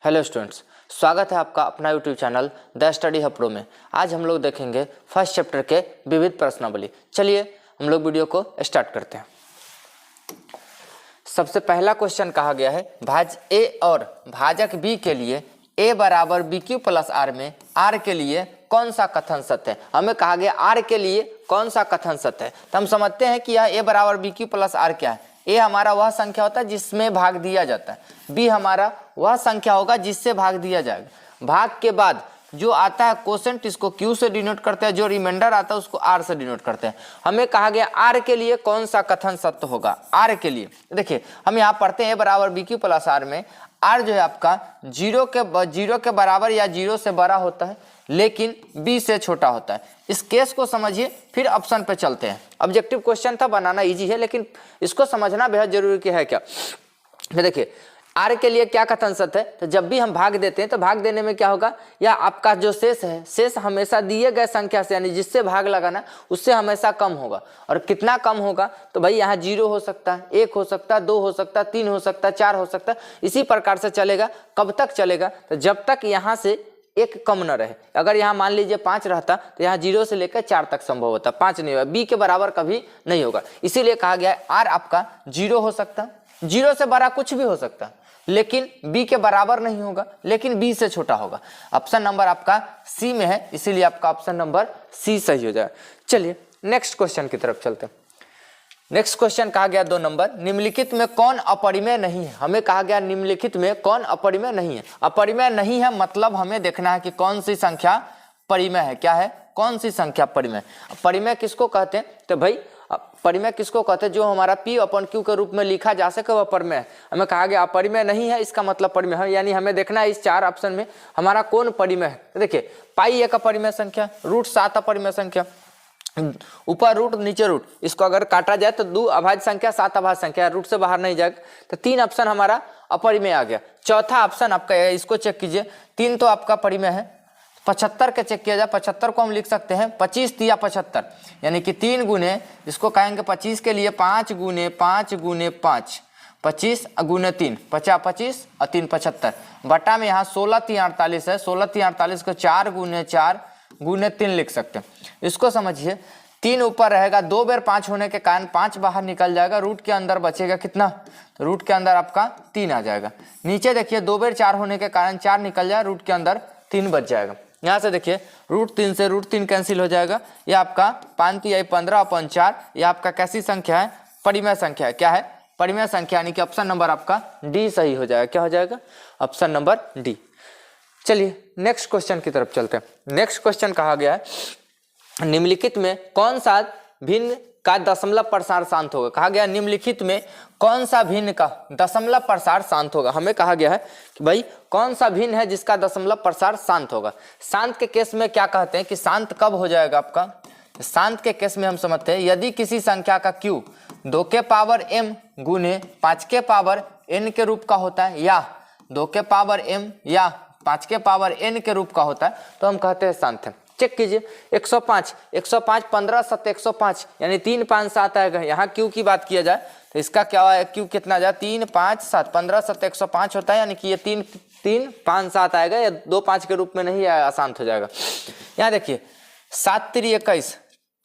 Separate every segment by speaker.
Speaker 1: Hello students, स्वागत है आपका अपना YouTube channel the study hub pro में। आज हम लोग देखेंगे फर्स्ट चैप्टर के विविध प्रश्नावली। चलिए हम लोग वीडियो को स्टार्ट करते हैं। सबसे पहला क्वेश्चन कहा गया है, भाज्य ए और भाजक बी के लिए a बराबर बी क्यू प्लस आर में r के लिए कौन सा कथन सत्य है। हमें कहा गया r के लिए कौन सा कथन सत्य है, तो हम समझते हैं कि यह a बराबर बी क्यू प्लस आर क्या है। ए हमारा वह संख्या होता है जिसमें भाग दिया जाता है, बी हमारा वह संख्या होगा जिससे भाग दिया जाएगा। भाग के बाद जो आता है क्वोशेंट, इसको क्यू से डिनोट करते हैं, जो रिमाइंडर आता है उसको आर से डिनोट करते हैं। हमें कहा गया आर के लिए कौन सा कथन सत्य होगा। आर के लिए देखिए हम यहाँ पढ़ते हैं ए बराबर बी क्यू प्लस आर में आर जो है आपका जीरो के बराबर या जीरो से बड़ा होता है, लेकिन बी से छोटा होता है। इस केस को समझिए, फिर ऑप्शन पे चलते हैं। ऑब्जेक्टिव क्वेश्चन था, बनाना इजी है, लेकिन इसको समझना बेहद जरूरी है। क्या देखिए आर के लिए क्या कथन सत्य है, तो जब भी हम भाग देते हैं तो भाग देने में क्या होगा, या आपका जो शेष है, शेष हमेशा दिए गए संख्या से यानी जिससे भाग लगाना उससे हमेशा कम होगा। और कितना कम होगा, तो भाई यहाँ 0 हो सकता है, 1 हो सकता है, 2 हो सकता है, 3 हो सकता है, 4 हो सकता है। इसी प्रकार से चलेगा। कब तक चलेगा, तो जब तक यहाँ से एक कम न रहे। अगर यहाँ मान लीजिए 5 रहता तो यहाँ 0 से लेकर 4 तक संभव होता, 5 नहीं होगा, बी के बराबर कभी नहीं होगा। इसीलिए कहा गया है आर आपका 0 हो सकता है, 0 से बड़ा कुछ भी हो सकता है, लेकिन बी के बराबर नहीं होगा, लेकिन बी से छोटा होगा। ऑप्शन नंबर आपका सी में है, इसीलिए आपका ऑप्शन नंबर सी सही हो जाए। चलिए नेक्स्ट क्वेश्चन की तरफ चलते हैं। नेक्स्ट क्वेश्चन कहा गया 2 नंबर, निम्नलिखित में कौन अपरिमेय नहीं है। हमें कहा गया निम्नलिखित में कौन अपरिमेय नहीं है। अपरिमेय नहीं है मतलब हमें देखना है कि कौन सी संख्या परिमेय है। क्या है, कौन सी संख्या परिमेय। परिमेय किसको कहते हैं, तो भाई परिमेय किसको कहते हैं, जो हमारा P अपन Q के रूप में लिखा जा सके वह परिमेय है। हमें कहा गया अपरिमेय नहीं है, इसका मतलब परिमेय है, यानी हमें देखना है इस 4 ऑप्शन में हमारा कौन परिमेय है। तो देखिए पाई एक अपरिमेय संख्या, रूट 7 अपरिमेय संख्या, ऊपर रूट नीचे रूट, इसको अगर काटा जाए तो 2 अभाज्य संख्या 7 अभाज्य संख्या, रूट से बाहर नहीं जाएगा, तो 3 ऑप्शन हमारा अपरिमेय आ गया। चौथा ऑप्शन आपका है, इसको चेक कीजिए, 3 तो आपका परिमेय है। 75 के चेक किया जाए, 75 को हम लिख सकते हैं 25 तिया 75, यानी कि 3 गुने, इसको कहेंगे 25 के लिए 5 गुने 5 गुने 5, 25 गुने 3 50, 25 और 3 75, बटा में यहाँ 16 तिया 48 है, 16 तिया 48 को 4 गुने 4 गुने 3 लिख सकते हैं। इसको समझिए, 3 ऊपर रहेगा, 2 बार 5 होने के कारण 5 बाहर निकल जाएगा, रूट के अंदर बचेगा कितना, तो रूट के अंदर आपका 3 आ जाएगा। नीचे देखिए 2 बार 4 होने के कारण 4 निकल जाए, रूट के अंदर 3 बच जाएगा। यहाँ से देखिए रूट 3 से रूट 3 कैंसिल हो जाएगा, ये आपका 5 तिया 15/4, ये आपका कैसी संख्या है, परिमेय संख्या है। क्या है, परिमेय संख्या, यानी कि ऑप्शन नंबर आपका डी सही हो जाएगा। क्या हो जाएगा, ऑप्शन नंबर डी। चलिए नेक्स्ट क्वेश्चन की तरफ चलते हैं। नेक्स्ट क्वेश्चन कहा गया है, निम्नलिखित में कौन सा भिन्न का दशमलव प्रसार शांत होगा। कहा गया निम्नलिखित में कौन सा भिन्न का दशमलव प्रसार शांत होगा। हमें कहा गया है कि भाई कौन सा भिन्न है जिसका दशमलव प्रसार शांत होगा। शांत के केस में क्या कहते हैं कि शांत कब हो जाएगा आपका, शांत के केस में हम समझते हैं यदि किसी संख्या का q 2 के पावर m गुने 5 के पावर n के रूप का होता है, या 2 के पावर m या 5 के पावर n के रूप का होता है, तो हम कहते हैं शांत है। चेक कीजिए 105 15 7 105, यानी 3 5 7 आएगा। यहाँ क्यू की बात किया जाए तो इसका क्या है, क्यू कितना जाए, 3 5 7 15 7 105 होता है, यानी कि ये 3 3 5 7 आएगा, या 2 5 के रूप में नहीं आएगा, अशांत हो जाएगा। यहाँ देखिए 7 3 21,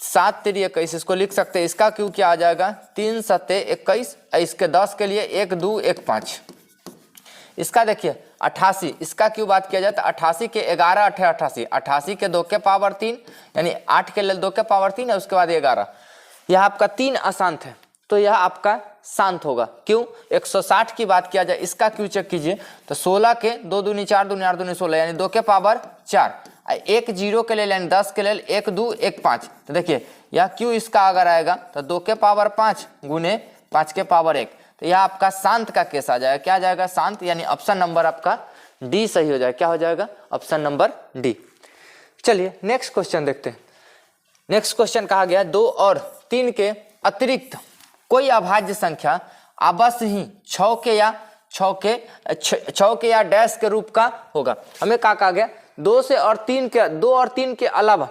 Speaker 1: 7 3 21, इसको लिख सकते हैं, इसका क्यू क्या आ जाएगा, 3 7 21, इसके 10 के लिए 1 2 1 5। इसका देखिए 88, इसका क्यों बात किया जाए तो 88 के 11 8 88, 88 के 2 के पावर 3, यानी 8 के लिए 2 के पावर 3 है, उसके बाद 11। यह आपका 3 अशांत है, तो यह आपका शांत होगा। क्यों, 160 की बात किया जाए, इसका क्यों चेक कीजिए, तो 16 के 2 दूनी 4 दूनी 8 दूनी 16, यानी 2 के पावर 4, 1 0 के लिए, यानी 10 के लिए 1 2 1 5। तो देखिए यह क्यों इसका अगर आएगा तो 2 के पावर 5 गुने 5 के पावर 1, तो यह आपका शांत का केस आ जाएगा। क्या आ जाएगा, शांत, यानी ऑप्शन नंबर आपका डी सही हो जाएगा। क्या हो जाएगा, ऑप्शन नंबर डी। चलिए नेक्स्ट क्वेश्चन देखते हैं। नेक्स्ट क्वेश्चन कहा गया 2 और 3 के अतिरिक्त कोई अभाज्य संख्या अवश्य ही 6 के या डैश के रूप का होगा। हमें क्या कहा गया, 2 और 3 के अलावा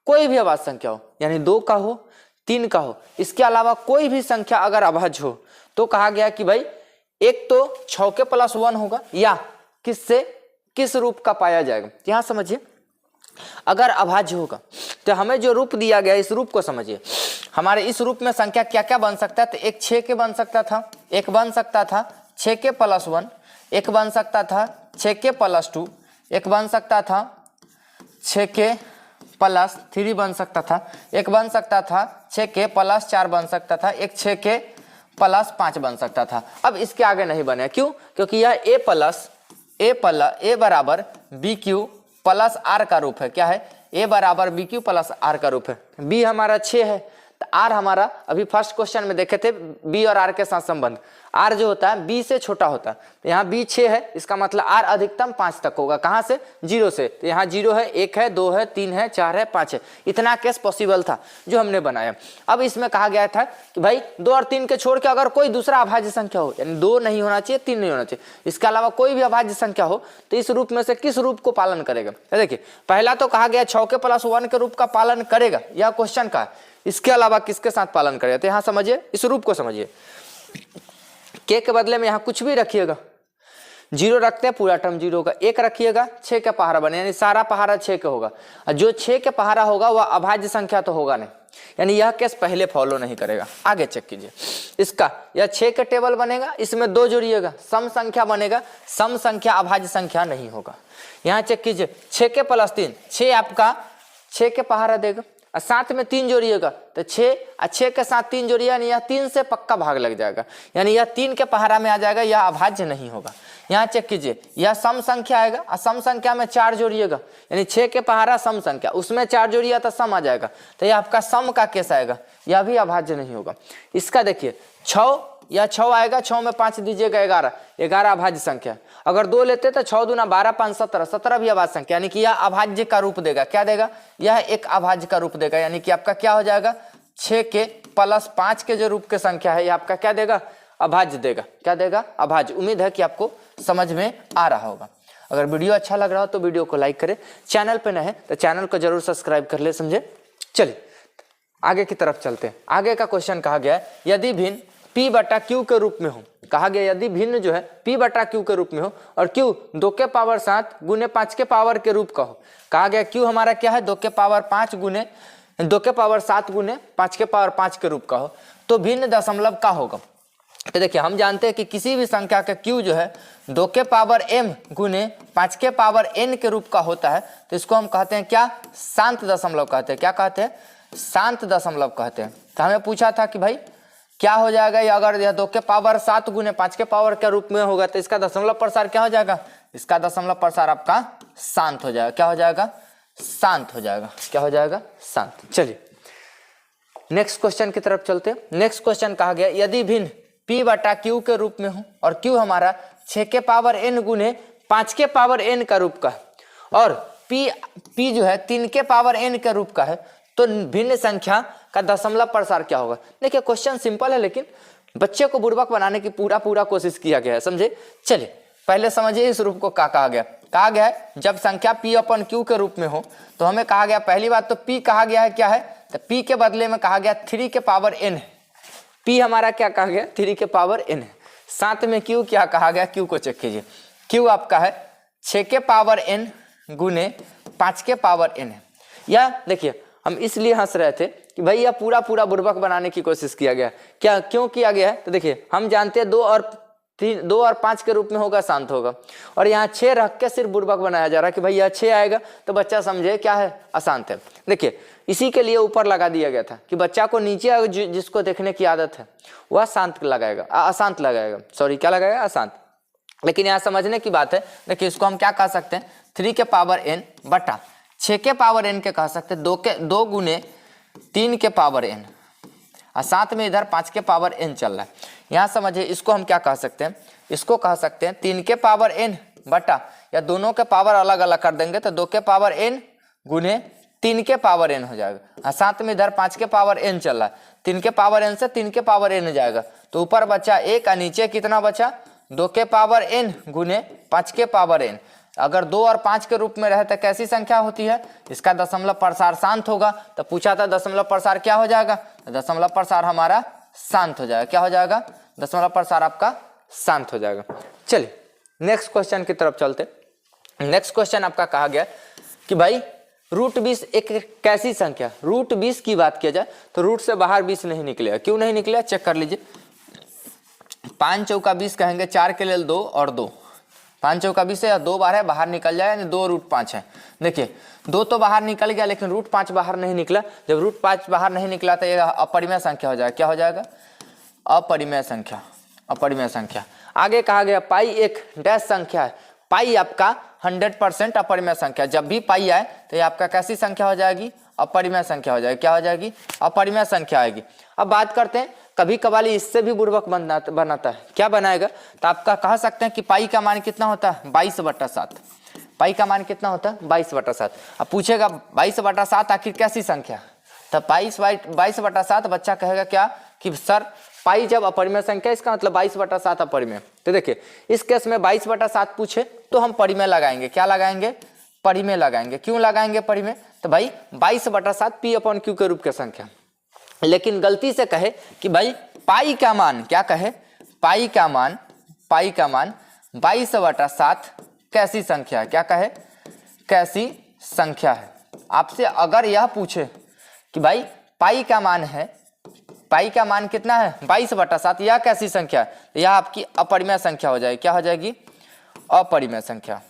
Speaker 1: कोई भी अभाज्य संख्या हो, यानी 2 का हो 3 का हो, इसके अलावा कोई भी संख्या अगर अभाज्य हो, तो कहा गया कि भाई एक तो 6 के +1 होगा, या किससे किस रूप का पाया जाएगा। यहां समझिए, अगर अभाज्य होगा तो हमें जो रूप दिया गया इस रूप को समझिए। हमारे इस रूप में संख्या क्या क्या बन सकता है, तो एक 6 के बन सकता था, एक बन सकता था 6 के प्लस 1, एक बन सकता था 6 के प्लस 2, एक बन सकता था 6 के प्लस 3 बन सकता था, एक बन सकता था 6 के प्लस 4 बन सकता था, एक 6 के प्लस 5 बन सकता था। अब इसके आगे नहीं बने, क्यों? क्योंकि यह ए बराबर बी क्यू प्लस आर का रूप है। क्या है? ए बराबर बी क्यू प्लस आर का रूप है। बी हमारा 6 है, तो आर हमारा अभी फर्स्ट क्वेश्चन में देखे थे बी और आर के साथ संबंध, आर जो होता है बी से छोटा होता है। तो यहाँ बी 6 है, इसका मतलब आर अधिकतम 5 तक होगा। कहाँ से? 0 से। तो यहाँ 0 है, 1 है, 2 है, 3 है, 4 है, 5 है। इतना केस पॉसिबल था जो हमने बनाया। अब इसमें कहा गया था कि भाई 2 और 3 के छोड़ के अगर कोई दूसरा अभाज्य संख्या हो, यानी 2 नहीं होना चाहिए, 3 नहीं होना चाहिए, इसके अलावा कोई भी अभाज्य संख्या हो, तो इस रूप में से किस रूप को पालन करेगा? देखिए, पहला तो कहा गया 6 के प्लस 1 के रूप का पालन करेगा, यह क्वेश्चन का। इसके अलावा किसके साथ पालन करेगा? तो यहाँ समझिए, इस रूप को समझिए। के बदले में यहाँ कुछ भी रखिएगा, 0 रखते हैं पूरा टर्म 0 होगा, 1 रखिएगा 6 का पहाड़ा बने, यानी सारा पहाड़ा 6 का होगा। और जो 6 के पहाड़ा होगा वह अभाज्य संख्या तो होगा नहीं, यानी यह केस पहले फॉलो नहीं करेगा। आगे चेक कीजिए, इसका यह 6 का टेबल बनेगा, इसमें 2 जोड़िएगा, सम संख्या बनेगा, सम संख्या अभाज्य संख्या नहीं होगा। यहाँ चेक कीजिए, 6 के प्लस 3, 6 आपका 6 के पहाड़ा देगा, और साथ में 3 जोड़िएगा, तो 6 और 6 के साथ 3 जोड़िएगा, यानी यह 3 से पक्का भाग लग जाएगा, यानी यह 3 के पहाड़ा में आ जाएगा, यह अभाज्य नहीं होगा। यहाँ चेक कीजिए, यह सम संख्या आएगा, और सम संख्या में 4 जोड़िएगा, यानी 6 के पहाड़ा सम संख्या, उसमें 4 जोड़िएगा तो सम आ जाएगा, तो यह आपका सम का केस आएगा, यह भी अभाज्य नहीं होगा। इसका देखिए 6, या 6 आएगा, 6 में 5 दीजिएगा 11, 11 अभाज्य संख्या। अगर 2 लेते तो 6 दूना 12, 5 17, 17 भी अभाज्य संख्या, यानी कि यह अभाज्य का रूप देगा। क्या देगा? यह एक अभाज्य का रूप देगा, यानी कि आपका क्या हो जाएगा, 6 के प्लस 5 के जो रूप की संख्या है, यह आपका क्या देगा? अभाज्य देगा। क्या देगा? अभाज्य। उम्मीद है कि आपको समझ में आ रहा होगा। अगर वीडियो अच्छा लग रहा हो तो वीडियो को लाइक करें, चैनल पे नए हैं तो चैनल को जरूर सब्सक्राइब कर ले, समझे। चलिए आगे की तरफ चलते हैं। आगे का क्वेश्चन कहा गया है, यदि भिन्न P बटा Q के रूप में हो। कहा गया यदि भिन्न जो है P बटा Q के रूप में हो, और Q 2 के पावर 7 गुने 5 के पावर के रूप का हो। कहा गया Q हमारा क्या है? 2 के पावर 5 गुने 2 के पावर 7 गुने 5 के पावर 5 के रूप का हो, तो भिन्न दशमलव का होगा। तो देखिए, हम जानते हैं कि किसी भी संख्या का Q जो है 2 के पावर m गुने 5 के पावर n के रूप का होता है, तो इसको हम कहते हैं क्या? शांत दशमलव कहते हैं। क्या कहते हैं? शांत दशमलव कहते हैं। तो हमें पूछा था कि भाई क्या हो जाएगा, या अगर यह 2 के पावर 7 गुने 5 के पावर के रूप में होगा तो इसका दशमलव प्रसार क्या हो जाएगा? इसका दशमलव प्रसार आपका शांत हो जाएगा। क्या हो जाएगा? शांत हो जाएगा। क्या हो जाएगा? शांत। चलिए नेक्स्ट क्वेश्चन की तरफ चलते हैं। नेक्स्ट क्वेश्चन कहा गया, यदि भिन्न P बटा Q के रूप में हो, और Q हमारा 6 के पावर n गुने 5 के पावर n का रूप का है, और P जो है 3 के पावर n के रूप का है, तो भिन्न संख्या का दशमलव प्रसार क्या होगा? देखिए क्वेश्चन सिंपल है, लेकिन बच्चे को बुड़बक बनाने की पूरा कोशिश किया गया है, समझे। चलिए पहले समझिए इस रूप को क्या कहा गया। कहा गया है जब संख्या P अपन Q के रूप में हो, तो हमें कहा गया, पहली बात तो P कहा गया है क्या है, तो P के बदले में कहा गया 3 के पावर n है। P हमारा क्या कहा गया? 3 के पावर n है। साथ में Q क्या कहा गया? Q को चेक कीजिए, Q आपका है 6 के पावर n गुने 5 के पावर n है। या देखिए, हम इसलिए हंस रहे थे कि भाई यह पूरा बुड़बक बनाने की कोशिश किया गया। क्या क्यों किया गया है? तो देखिए, हम जानते हैं 2 और 5 के रूप में होगा, शांत होगा, और यहाँ 6 रख के सिर्फ बुड़बक बनाया जा रहा है कि भाई यह 6 आएगा तो बच्चा समझे क्या है? अशांत है। देखिए इसी के लिए ऊपर लगा दिया गया था कि बच्चा को नीचे जिसको देखने की आदत है वह शांत लगाएगा, अशांत लगाएगा, सॉरी क्या लगाएगा? अशांत। लेकिन यहाँ समझने की बात है। देखिए इसको हम क्या कह सकते हैं? 3 के पावर n बटा 6 के पावर n के कह सकते हैं, 2 गुने 3 के पावर n, और साथ में इधर 5 के पावर n चल रहा है। यहाँ समझिए इसको हम क्या कह सकते हैं? इसको कह सकते हैं 3 के पावर n बटा, या दोनों के पावर अलग अलग कर देंगे तो 2 के पावर n गुने 3 के पावर n हो जाएगा, और साथ में इधर 5 के पावर n चल रहा है। 3 के पावर n से 3 के पावर n जाएगा, तो ऊपर बचा 1 और नीचे कितना बचा? 2 के पावर n गुने 5 के पावर n। अगर 2 और 5 के रूप में रहे तो कैसी संख्या होती है? इसका दशमलव प्रसार शांत होगा। तो पूछा था दशमलव प्रसार क्या हो जाएगा? तो दशमलव प्रसार हमारा शांत हो जाएगा। क्या हो जाएगा? दशमलव प्रसार आपका शांत हो जाएगा। चलिए नेक्स्ट क्वेश्चन की तरफ चलते। नेक्स्ट क्वेश्चन आपका कहा गया कि भाई रूट 20 एक कैसी संख्या। रूट 20 की बात किया जाए तो रूट से बाहर 20 नहीं निकलेगा। क्यों नहीं निकलेगा चेक कर लीजिए। 5 चौका 20 कहेंगे, 4 के लिए 2 और 2, 5 चौका 20 है, 2 बार है बाहर निकल जाए, यानी 2 रूट 5 है। देखिए 2 तो बाहर निकल गया लेकिन रूट 5 बाहर नहीं निकला। जब रूट 5 बाहर नहीं निकला तो ये अपरिमेय संख्या हो जाएगा। क्या हो जाएगा? अपरिमेय संख्या। अपरिमेय संख्या। आगे कहा गया पाई एक डैश संख्या है। पाई आपका 100% अपरिमेय संख्या। जब भी पाई आए तो ये आपका कैसी संख्या हो जाएगी? अपरिमेय संख्या हो जाएगी। क्या हो जाएगी? अपरिमेय संख्या आएगी। अब बात करते हैं, कभी कभाली इससे भी बुर्बक बनाता है। क्या बनाएगा? तो आपका कह सकते हैं कि पाई का मान कितना होता है? 22/7। पाई का मान कितना होता है? 22/7। अब पूछेगा 22/7 आखिर कैसी संख्या? तो 22/7 बच्चा कहेगा क्या कि सर पाई जब अपरिमेय संख्या इसका मतलब 22/7 अपरिमेय। तो देखिए इस केस में 22/7 पूछे तो हम परिमेय लगाएंगे। क्या लगाएंगे? परिमेय लगाएंगे। क्यों लगाएंगे परिमेय? तो भाई 22/7 P/Q के रूप की संख्या। लेकिन गलती से कहे कि भाई पाई का मान, क्या कहे? पाई का मान 22/7 कैसी संख्या है? क्या कहे? कैसी संख्या है। आपसे अगर यह पूछे कि भाई पाई का मान है, पाई का मान कितना है? 22/7, यह कैसी संख्या है? यह आपकी अपरिमेय संख्या हो जाएगी। क्या हो जाएगी? अपरिमेय संख्या।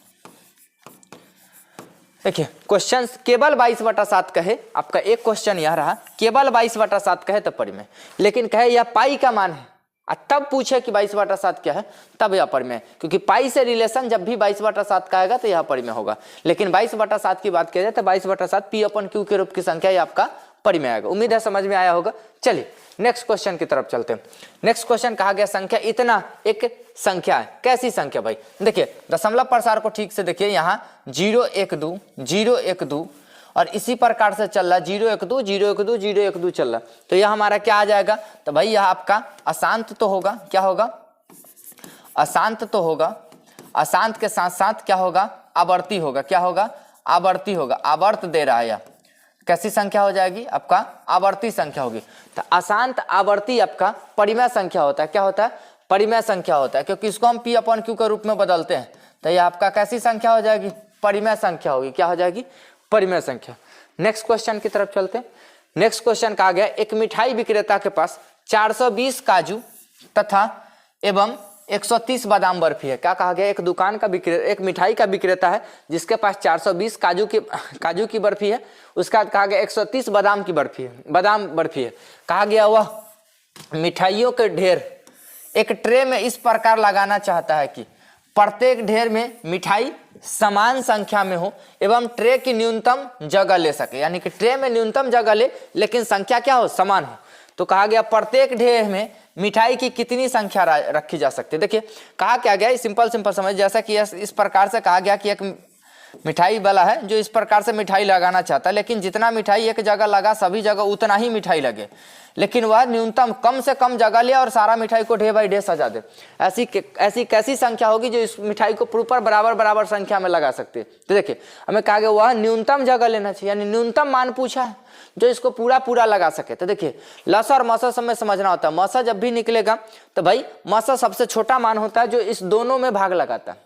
Speaker 1: देखिए क्वेश्चन केवल 22/7 कहे, आपका एक क्वेश्चन यह रहा केवल 22/7 कहे तो परिमेय, लेकिन कहे यह पाई का मान है तब पूछे कि 22/7 क्या है, तब यह परिमेय। क्योंकि पाई से रिलेशन जब भी 22/7 का आएगा तो यह परिमेय होगा। लेकिन 22/7 की बात किया जाए तो 22/7 P/Q के रूप की संख्या ये आपका परिमेय आएगा। उम्मीद है समझ में आया होगा। चलिए नेक्स्ट क्वेश्चन की तरफ चलते हैं। नेक्स्ट क्वेश्चन कहा गया संख्या इतना एक संख्या है। कैसी संख्या भाई? देखिए दशमलव प्रसार को ठीक से देखिए, यहाँ 0 1 2 0 1 2 और इसी प्रकार से चल रहा है 0 1 2 0 1 2 0 1 2 चल रहा। तो यह हमारा क्या आ जाएगा? तो भाई यह आपका अशांत तो होगा। क्या होगा? अशांत तो होगा। अशांत के साथ साथ क्या होगा? आवर्ती होगा। क्या होगा? आवर्ती होगा। आवर्त दे रहा है यह। कैसी संख्या हो जाएगी? आपका आवर्ती संख्या होगी। तो अशांत आवर्ती आपका परिमेय संख्या होता है। क्या होता है? परिमेय संख्या होता है, क्योंकि इसको हम P/Q के रूप में बदलते हैं। तो ये आपका कैसी संख्या हो जाएगी? परिमेय संख्या होगी। क्या हो जाएगी? परिमेय संख्या। नेक्स्ट क्वेश्चन की तरफ चलते हैं। नेक्स्ट क्वेश्चन कहा गया एक मिठाई विक्रेता के पास 420 काजू तथा एवं 130 बादाम बर्फी है। क्या कहा गया? एक दुकान का एक मिठाई का विक्रेता है जिसके पास 420 काजू की बर्फी है। उसका बाद कहा गया 130 बादाम बर्फी है। कहा गया वह मिठाइयों के ढेर एक ट्रे में इस प्रकार लगाना चाहता है कि प्रत्येक ढेर में मिठाई समान संख्या में हो एवं ट्रे की न्यूनतम जगह ले सके। यानी कि ट्रे में न्यूनतम जगह ले लेकिन संख्या क्या हो? समान हो। तो कहा गया प्रत्येक ढेर में मिठाई की कितनी संख्या रखी जा सकती है। देखिए कहा क्या गया? सिंपल समझ, जैसा कि इस प्रकार से कहा गया कि एक मिठाई वाला है जो इस प्रकार से मिठाई लगाना चाहता है, लेकिन जितना मिठाई एक जगह लगा सभी जगह उतना ही मिठाई लगे, लेकिन वह न्यूनतम कम से कम जगह ले और सारा मिठाई को ढेर बाई ढेर सजा दे। ऐसी कैसी संख्या होगी जो इस मिठाई को प्रॉपर बराबर संख्या में लगा सकते हैं। तो देखिए हमें कहा गया वह न्यूनतम जगह लेना चाहिए, यानी न्यूनतम मान पूछा है जो इसको पूरा लगा सके। तो देखिए लसा और मसा समय समझना होता है। मसा जब भी निकलेगा तो भाई मसा सबसे छोटा मान होता है जो इस दोनों में भाग लगाता है,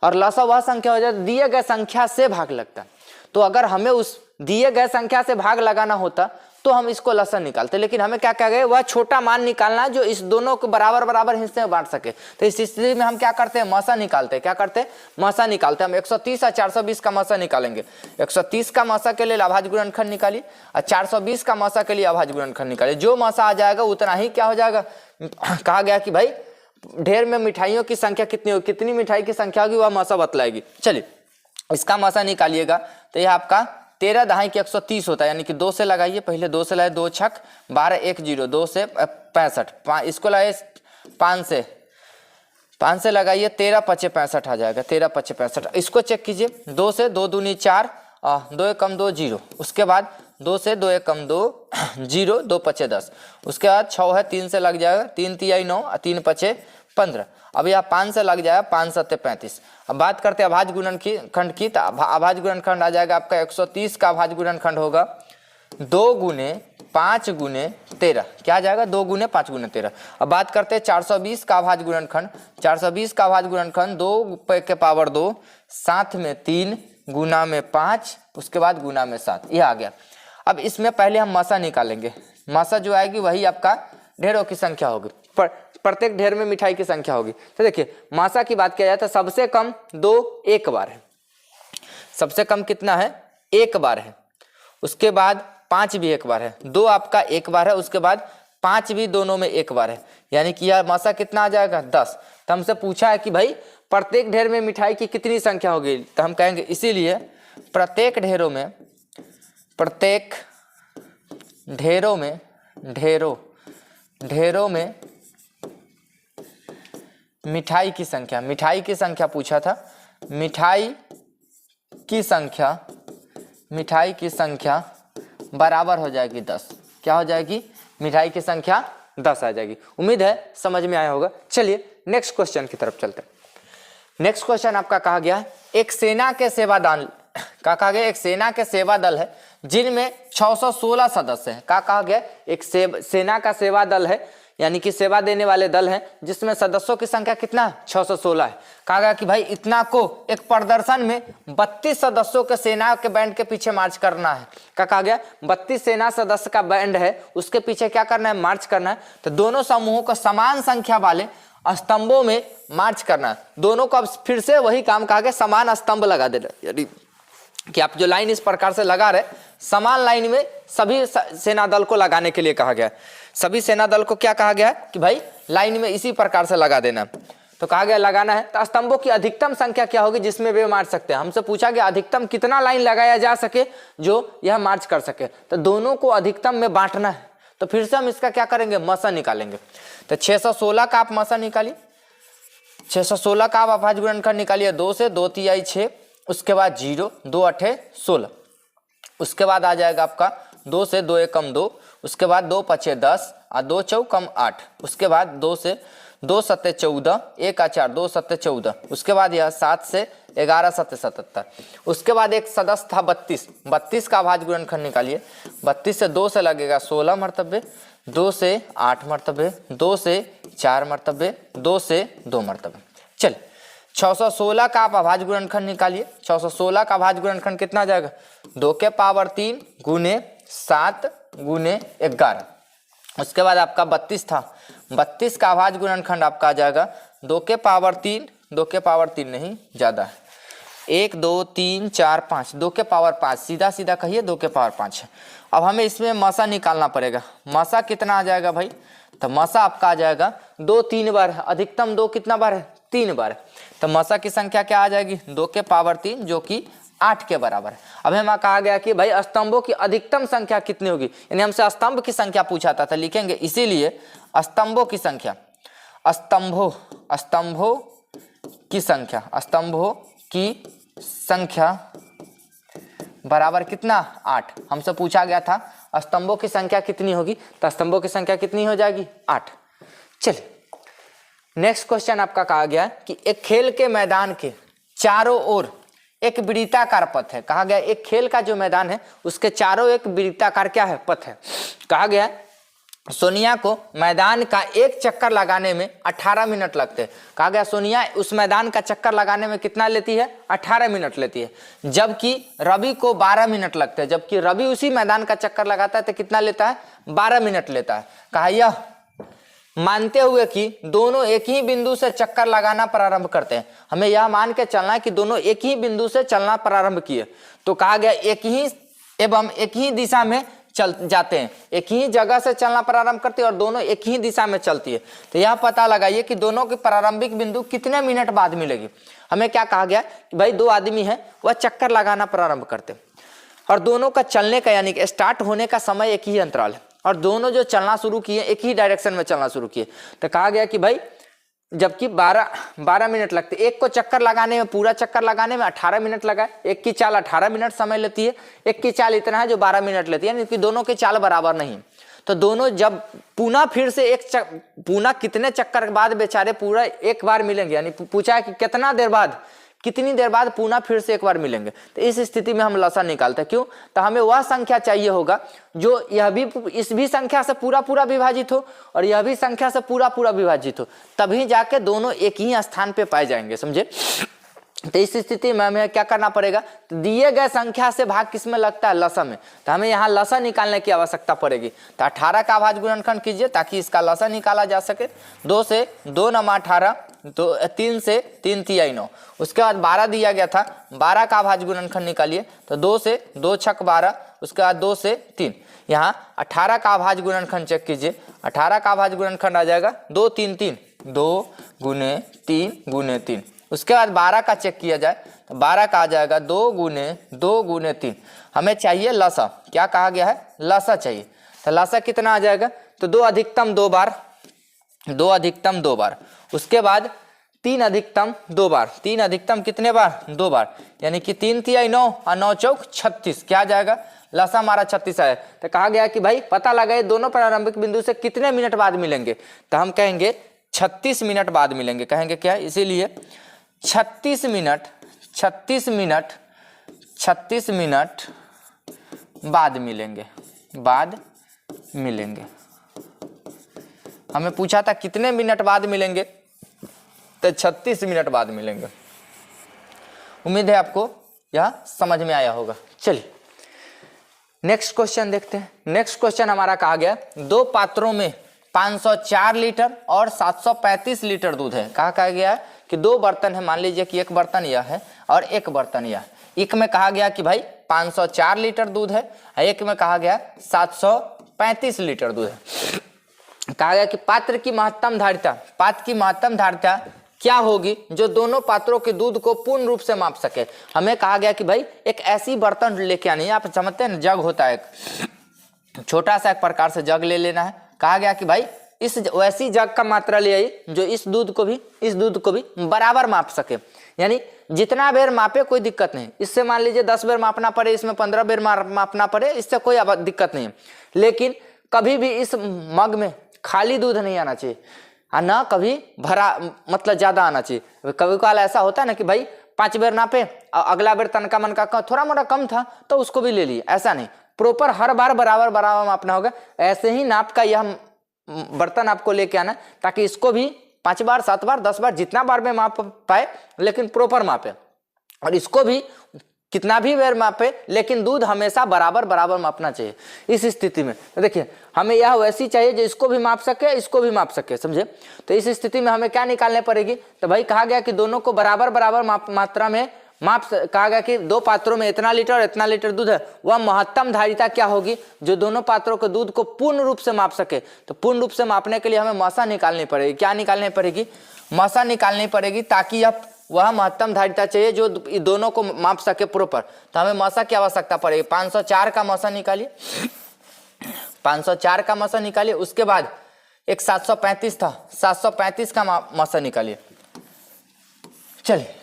Speaker 1: और लसा वह संख्या हो जाए दिए गए संख्या से भाग लगता है। तो अगर हमें उस दिए गए संख्या से भाग लगाना होता तो हम इसको लसा निकालते, लेकिन हमें क्या कहा गया? वह छोटा मान निकालना है जो इस दोनों को बराबर हिस्से में बांट सके। तो इस स्थिति में हम क्या करते हैं? मसा निकालते हैं। क्या करते हैं? मसा निकालते हैं। हम 130 और 420 का मसा निकालेंगे। 130 का मसा के लिए अभाज्य गुणनखंड निकालिए और 420 का मसा के लिए अभाज्य गुणनखंड निकालिए। जो मसा आ जाएगा उतना ही क्या हो जाएगा? कहा गया कि भाई ढेर में मिठाइयों की संख्या कितनी होगी, कितनी मिठाई की संख्या होगी वह मसा बतलाएगी। चलिए इसका मसा निकालिएगा तो यह आपका 13 दहाई के 130 होता है, यानी कि 2 से लगाइए। पहले 2 से लगाए, 2 छक 12 1 0, 2 से 65, इसको लगाए 5 से लगाइए, 13 5 65 आ जाएगा। 13 5 65 इसको चेक कीजिए। 2 से 2 दूनी 4, 2 1 कम 2 0, उसके बाद 2 से 2 1 कम 2 0, 2 5 10, उसके बाद 6 है 3 से लग जाएगा, 3 3 9 3 5 15। अब यह 5 से लग जाएगा, 5 7 35। अब बात करते हैं अभाज्य गुणनखंड की। तो अभाज्य गुणनखंड आ जाएगा आपका 130 का अभाज्य गुणनखंड होगा 2 गुने 5 गुने 13, क्या आ जाएगा 2 गुने 5 गुने 13। अब बात करते हैं 420 का अभाज्य गुणनखंड। 420 का अभाज्य गुणनखंड 2 के पावर 2, साथ में 3, गुना में 5, उसके बाद गुना में 7, यह आ गया। अब इसमें पहले हम मासा निकालेंगे। मासा जो आएगी वही आपका ढेरों की संख्या होगी, प्रत्येक ढेर में मिठाई की संख्या होगी। तो देखिए मासा की बात किया जाए तो सबसे कम 2 एक बार है, सबसे कम कितना है 1 बार है, उसके बाद 5 भी 1 बार है, 2 आपका 1 बार है, उसके बाद 5 भी दोनों में 1 बार है, यानी कि यह मासा कितना आ जाएगा 10। तो हमसे पूछा है कि भाई प्रत्येक ढेर में मिठाई की कितनी संख्या होगी, तो हम कहेंगे इसीलिए प्रत्येक ढेरों में मिठाई की संख्या पूछा था। मिठाई की संख्या बराबर हो जाएगी 10। क्या हो जाएगी, मिठाई की संख्या 10 आ जाएगी। उम्मीद है समझ में आया होगा। चलिए नेक्स्ट क्वेश्चन की तरफ चलते हैं। नेक्स्ट क्वेश्चन आपका कहा गया है एक सेना के सेवा दल है जिनमें 616 सदस्य हैं। कहा गया एक सेना का सेवा दल है, यानी कि सेवा देने वाले दल हैं, जिसमें सदस्यों की संख्या कितना 616 है। कहा गया कि भाई इतना को एक प्रदर्शन में 32 सदस्यों के सेना के बैंड के पीछे मार्च करना है। कहा गया 32 सेना सदस्य का बैंड है, उसके पीछे क्या करना है, मार्च करना है। तो दोनों समूहों को समान संख्या वाले स्तंभों में मार्च करना है। दोनों को अब फिर से वही काम कहा गया, समान स्तंभ लगा देना, यानी कि आप जो लाइन इस प्रकार से लगा रहे समान लाइन में सभी सेना दल को लगाने के लिए कहा गया है। सभी सेना दल को क्या कहा गया है कि भाई लाइन में इसी प्रकार से लगा देना। तो कहा गया लगाना है तो स्तंभों की अधिकतम संख्या क्या होगी जिसमें वे मार्च सकते हैं। हमसे पूछा गया अधिकतम कितना लाइन लगाया जा सके जो यह मार्च कर सके, तो दोनों को अधिकतम में बांटना है। तो फिर से हम इसका क्या करेंगे, मसा निकालेंगे। तो 616 का आप मसा निकालिए, 616 का आप अभाज्य गुणनखंड निकालिए। 2 से 2 तिहाई 6, उसके बाद 0, 2 8 16, उसके बाद आ जाएगा आपका 2 से 2 एकम 2, उसके बाद 2 5 10 और 2 चौकम 8, उसके बाद 2 से 2 7 14, 1 4 2 7 14, उसके बाद यह 7 से 11 7 77, उसके बाद एक सदस्य था 32 का अभाज्य गुणनखंड निकालिए। 32 से 2 से लगेगा 16 मर्तबे, 2 से 8 मर्तबे, 2 से 4 मर्तबे, 2 से 2 मर्तबे। चल 616 का आप अभाज्य गुणनखंड निकालिए। 616 का अभाज्य गुणनखंड कितना आ जाएगा, 2 के पावर 3 गुने 7 गुने 11, उसके बाद आपका 32 था, 32 का अभाज्य गुणनखंड आपका आ जाएगा 2 के पावर 3, 2 के पावर 3 नहीं ज़्यादा है, 1 2 3 4 5, 2 के पावर 5, सीधा सीधा कहिए 2 के पावर 5 है। अब हमें इसमें मसा निकालना पड़ेगा। मसा कितना आ जाएगा भाई, तो मसा आपका आ जाएगा 2 3 बार है, अधिकतम 2 कितना बार है, 3 बार है। तो मसा की संख्या क्या आ जाएगी, 2 के पावर 3 जो कि 8 के बराबर है। अब हमें कहा गया कि भाई स्तंभों की अधिकतम संख्या कितनी होगी, यानी हमसे स्तंभ की संख्या पूछा था, तो लिखेंगे इसीलिए स्तंभों की संख्या, स्तंभों की संख्या बराबर कितना 8। हमसे पूछा गया था स्तंभों की संख्या कितनी होगी, तो स्तंभों की संख्या कितनी हो जाएगी 8। चलिए नेक्स्ट क्वेश्चन आपका कहा गया कि एक खेल के मैदान के चारों ओर एक वृत्ताकार पथ है। कहा गया एक खेल का जो मैदान है उसके चारों एक वृत्ताकार क्या है, पथ है। कहा गया सोनिया को मैदान का एक चक्कर लगाने में 18 मिनट लगते हैं। कहा गया सोनिया उस मैदान का चक्कर लगाने में कितना लेती है, 18 मिनट लेती है, जबकि रवि को 12 मिनट लगते हैं। जबकि रवि उसी मैदान का चक्कर लगाता है तो कितना लेता है, 12 मिनट लेता है। कहा यह मानते हुए कि दोनों एक ही बिंदु से चक्कर लगाना प्रारंभ करते हैं। हमें यह मान के चलना है कि दोनों एक ही बिंदु से चलना प्रारंभ किए। तो कहा गया एक ही एवं एक ही दिशा में चल जाते हैं, एक ही जगह से चलना प्रारंभ करते हैं और दोनों एक ही दिशा में चलती है। तो यह पता लगाइए कि दोनों की प्रारंभिक बिंदु कितने मिनट बाद मिलेगी। हमें क्या कहा गया कि भाई 2 आदमी हैं वह चक्कर लगाना प्रारंभ करते हैं और दोनों का चलने का यानी कि स्टार्ट होने का समय एक ही अंतराल है और दोनों जो चलना शुरू किए एक ही डायरेक्शन में चलना शुरू किए। तो कहा गया कि भाई जबकि 12 मिनट लगते, एक को चक्कर लगाने में, पूरा चक्कर लगाने में 18 मिनट लगा, एक की चाल 18 मिनट समय लेती है, एक की चाल इतना है जो 12 मिनट लेती है, यानी कि दोनों की चाल बराबर नहीं। तो दोनों जब पुनः फिर से पुनः कितने चक्कर बाद बेचारे पूरा एक बार मिलेंगे, यानी पूछा है कि कितना देर बाद कितनी देर बाद पुनः फिर से एक बार मिलेंगे। तो इस स्थिति में हम लसा निकालते हैं। क्यों? तो हमें वह संख्या चाहिए होगा जो यह भी इस भी संख्या से पूरा पूरा विभाजित हो और यह भी संख्या से पूरा पूरा विभाजित हो, तभी जाके दोनों एक ही स्थान पे पाए जाएंगे। समझे? तो इस स्थिति में हमें क्या करना पड़ेगा? तो दिए गए संख्या से भाग किसमें लगता है? लसा में। तो हमें यहाँ लसा निकालने की आवश्यकता पड़ेगी। तो 18 का भाज्य गुणनखंड कीजिए ताकि इसका लसा निकाला जा सके। 2 से 2 नमा 18, 3 से 3 तिहाई 9। उसके बाद 12 दिया गया था, 12 का भाज्य गुणनखंड निकालिए। तो 2 से 2 छक 12, उसके बाद 2 से 3। यहाँ 18 का भाज्य गुणनखंड चेक कीजिए। 18 का भाज्य गुणनखंड आ जाएगा 2 3 3, 2 गुने 3 गुने 3। उसके बाद 12 का चेक किया जाए तो 12 का आ जाएगा 2 गुने 3। हमें चाहिए लसा। क्या कहा गया है? लसा चाहिए। तो लसा कितना आ जाएगा? तो 2 अधिकतम 2 बार, 2 अधिकतम 2 बार। उसके बाद 3 अधिकतम 2 बार। 3 अधिकतम कितने बार? 2 बार, यानी कि 3 तिहाई 9 और 9 चौक 36। क्या आ जाएगा? लसा हमारा 36 है। तो कहा गया कि भाई पता लगाए दोनों प्रारंभिक बिंदु से कितने मिनट बाद मिलेंगे। तो हम कहेंगे 36 मिनट बाद मिलेंगे। कहेंगे क्या? इसीलिए 36 मिनट बाद मिलेंगे। हमें पूछा था कितने मिनट बाद मिलेंगे, तो 36 मिनट बाद मिलेंगे। उम्मीद है आपको यह समझ में आया होगा। चलिए नेक्स्ट क्वेश्चन देखते हैं। नेक्स्ट क्वेश्चन हमारा कहा गया 2 पात्रों में 504 लीटर और 735 लीटर दूध है। कहा गया है कि 2 बर्तन है। मान लीजिए कि एक बर्तन यह है और एक बर्तन यह। एक में कहा गया कि भाई 504 लीटर दूध है, एक में कहा गया 735 लीटर दूध है। कहा गया कि पात्र की महत्तम धारिता क्या होगी जो दोनों पात्रों के दूध को पूर्ण रूप से माप सके। हमें कहा गया कि भाई एक ऐसी बर्तन लेके आनी है। आप समझते हैं ना, जग होता है एक छोटा सा एक प्रकार से जग ले लेना है। कहा गया कि भाई इस वैसी जग का मात्रा ले आई जो इस दूध को भी बराबर माप सके। यानी जितना बेर मापे कोई दिक्कत नहीं। इससे मान लीजिए 10 बेर मापना पड़े, इसमें 15 बेर मापना पड़े, इससे कोई दिक्कत नहीं है। लेकिन कभी भी इस मग में खाली दूध नहीं आना चाहिए और ना कभी भरा, मतलब ज्यादा आना चाहिए। कभी कभार ऐसा होता है ना कि भाई 5 बेर नापे और अगला बेर तनका मनका थोड़ा मोटा कम था तो उसको भी ले लिए। ऐसा नहीं, प्रॉपर हर बार बराबर मापना होगा। ऐसे ही नाप का यह बर्तन आपको लेके आना ताकि इसको भी 5 बार 7 बार 10 बार जितना बार में माप पाए, लेकिन प्रॉपर मापे। और इसको भी कितना भी बेर मापे, लेकिन दूध हमेशा बराबर मापना चाहिए। इस स्थिति में तो देखिए हमें यह वैसी चाहिए जो इसको भी माप सके, इसको भी माप सके। समझे? तो इस स्थिति में हमें क्या निकालने पड़ेगी? तो भाई कहा गया कि दोनों को बराबर मात्रा में कहा गया कि 2 पात्रों में इतना लीटर दूध है। वह महत्तम धारिता क्या होगी जो दोनों पात्रों के दूध को पूर्ण रूप से माप सके। तो पूर्ण रूप से मापने के लिए हमें मात्रा निकालनी पड़ेगी। क्या निकालनी पड़ेगी? मात्रा निकालनी पड़ेगी ताकि वह महत्तम धारिता चाहिए जो दोनों को माप सके प्रॉपर। तो हमें मात्रा की आवश्यकता पड़ेगी। 504 का मात्रा निकालिए, 504 का मात्रा निकालिए। उसके बाद एक 735 था, 735 का मात्रा निकालिए। चलिए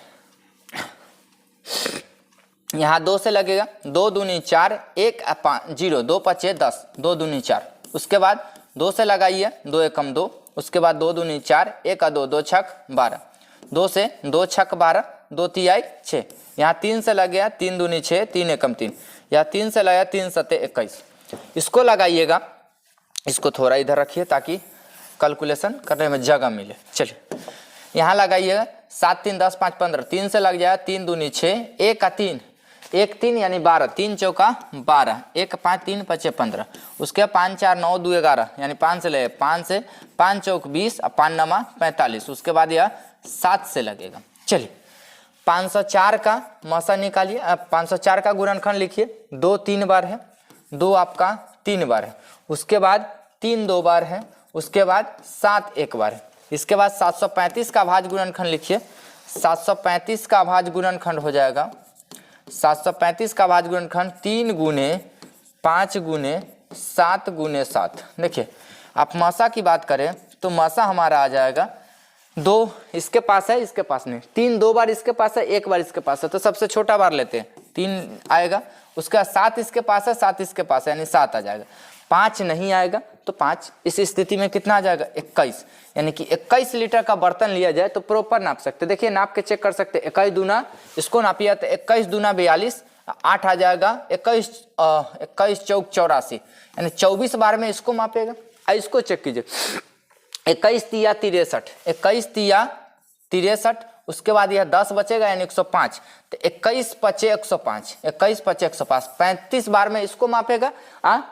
Speaker 1: यहाँ 2 से लगेगा, 2 दूनी 4, 1 5 0, 2 5 10, 2 दूनी 4। उसके बाद 2 से लगाइए, 2 एकम 2। उसके बाद 2 दूनी 4, 1 2, 2 छक 12, 2 से 2 छक 12, 2 तिहाई 6। यहाँ 3 से लग गया, 3 दूनी 6, 3 एकम 3। यहाँ 3 से लगा 3 सते 21। इसको लगाइएगा, इसको थोड़ा इधर रखिए ताकि कैलकुलेशन करने में जगह मिले। चलिए यहाँ लगाइएगा, 7 3 10 5 15। 3 से लग जाएगा, 3 दूनी 6, 1 3, 1 3 यानी 12, 3 चौका 12, 1 5 3 5 15। उसके 5 4 9 2 11 यानी 5 से लगे, 5 से 5 चौक 20 और 5 नमा 45। उसके बाद यह 7 से लगेगा। चलिए 504 का मात्रा निकालिए। 504 का गुणनखंड लिखिए। 2 3 बार है, 2 आपका 3 बार है। उसके बाद 3 2 बार है। उसके बाद 7 1 बार है। इसके बाद 735 का भाज्य गुणनखंड लिखिए। 735 का भाज्य गुणनखंड हो जाएगा, 735 का भाज्य गुणनखंड 3 गुने 5 गुने 7 गुने 7। देखिए आप मासा की बात करें तो मासा हमारा आ जाएगा 2 इसके पास है, इसके पास नहीं। 3 2 बार इसके पास है, 1 बार इसके पास है, तो सबसे छोटा बार लेते हैं, 3 आएगा। उसके बाद 7 इसके पास है, 7 इसके पास है, यानी 7 आ जाएगा। 5 नहीं आएगा तो 5, इस स्थिति में कितना आ जाएगा 21, यानी कि 21 लीटर का बर्तन लिया जाए तो प्रॉपर नाप सकते, देखिए नाप के चेक कर सकते, 21 दूना, इसको नापिए तो 21 दूना 42, 8 आ जाएगा, 21 चौक 84, यानी 24 बार में इसको मापेगा। इसको चेक कीजिए, 21 तिया 63, 21 तिया 63, उसके बाद यह 10 बचेगा यानी 105, तो 21 पचे 105, 21 पचे 105, 35 बार में इसको मापेगा,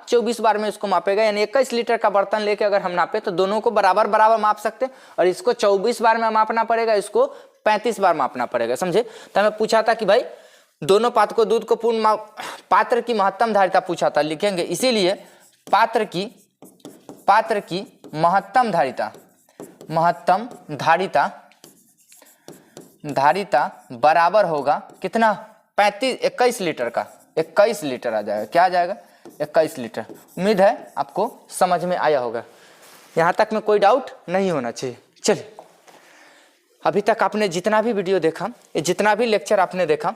Speaker 1: 24 बार में इसको मापेगा, यानी 21 लीटर का बर्तन लेके अगर हम नापे तो दोनों को बराबर बराबर माप सकते हैं, और इसको 24 बार में मापना पड़ेगा, इसको 35 बार मापना पड़ेगा, समझे। तो हमें पूछा था कि भाई दोनों पात्र को दूध को पूर्ण पात्र की महत्तम धारिता पूछा था, लिखेंगे इसीलिए पात्र की महत्तम धारिता बराबर होगा कितना, 21 लीटर का, 21 लीटर आ जाएगा, क्या आ जाएगा 21 लीटर। उम्मीद है आपको समझ में आया होगा, यहाँ तक में कोई डाउट नहीं होना चाहिए। चलिए, अभी तक आपने जितना भी वीडियो देखा, जितना भी लेक्चर आपने देखा,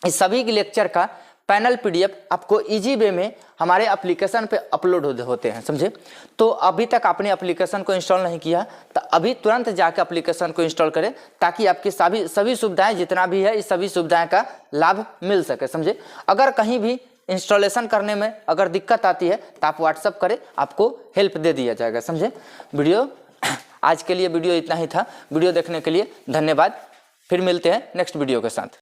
Speaker 1: इस सभी के लेक्चर का पैनल पीडीएफ आपको इजी वे में हमारे एप्लीकेशन पे अपलोड होते हैं, समझे। तो अभी तक आपने एप्लीकेशन को इंस्टॉल नहीं किया तो अभी तुरंत जाकर एप्लीकेशन को इंस्टॉल करें, ताकि आपकी सभी सुविधाएं जितना भी है, इस सभी सुविधाएं का लाभ मिल सके, समझे। अगर कहीं भी इंस्टॉलेशन करने में अगर दिक्कत आती है तो आप व्हाट्सअप करें, आपको हेल्प दे दिया जाएगा, समझे। आज के लिए वीडियो इतना ही था। वीडियो देखने के लिए धन्यवाद। फिर मिलते हैं नेक्स्ट वीडियो के साथ।